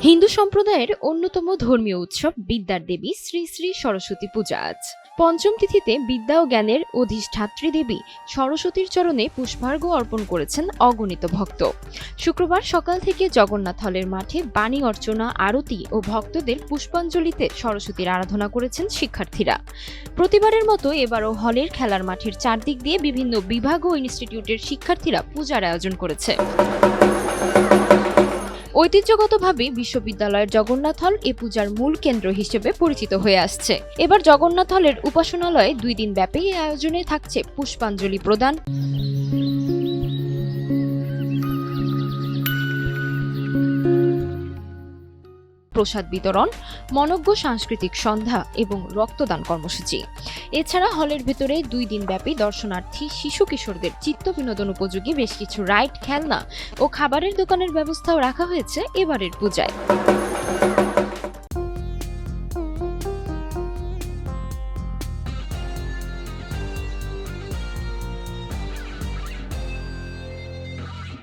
হিন্দু সম্প্রদায়ের অন্যতম ধর্মীয় উৎসব বিদ্যার দেবী শ্রী শ্রী সরস্বতী পূজা আজ পঞ্চম তিথিতে বিদ্যা ও জ্ঞানের অধিষ্ঠাত্রী দেবী সরস্বতীর চরণে পুষ্পার্ঘ্য অর্পণ করেছেন অগণিত ভক্ত। শুক্রবার সকাল থেকে জগন্নাথ হলের মাঠে বাণী অর্চনা, আরতি ও ভক্তদের পুষ্পাঞ্জলিতে সরস্বতীর আরাধনা করেছেন শিক্ষার্থীরা। প্রতিবারের মতো এবারও হলের খেলার মাঠের চারদিক দিয়ে বিভিন্ন বিভাগ ও ইনস্টিটিউটের শিক্ষার্থীরা পূজার আয়োজন করেছে। ঐতিহ্যগতভাবে বিশ্ববিদ্যালয়ের জগন্নাথ হল এ পূজার মূল কেন্দ্র হিসেবে পরিচিত হয়ে আসছে। এবার জগন্নাথ হলের উপাসনালয়ে 2 দিন ব্যাপী এই আয়োজনে থাকছে পুষ্পাঞ্জলি প্রদান, প্রসাদ বিতরণ, মনোজ্ঞ সাংস্কৃতিক সন্ধ্যা এবং রক্তদান কর্মসূচি। এছাড়া হলের ভেতরে 2 দিন ব্যাপী দর্শনার্থী শিশু কিশোরদের চিত্ত বিনোদন উপযোগী বেশ কিছু রাইড, খেলনা ও খাবারের দোকানের ব্যবস্থাও রাখা হয়েছে এবারের পূজায়।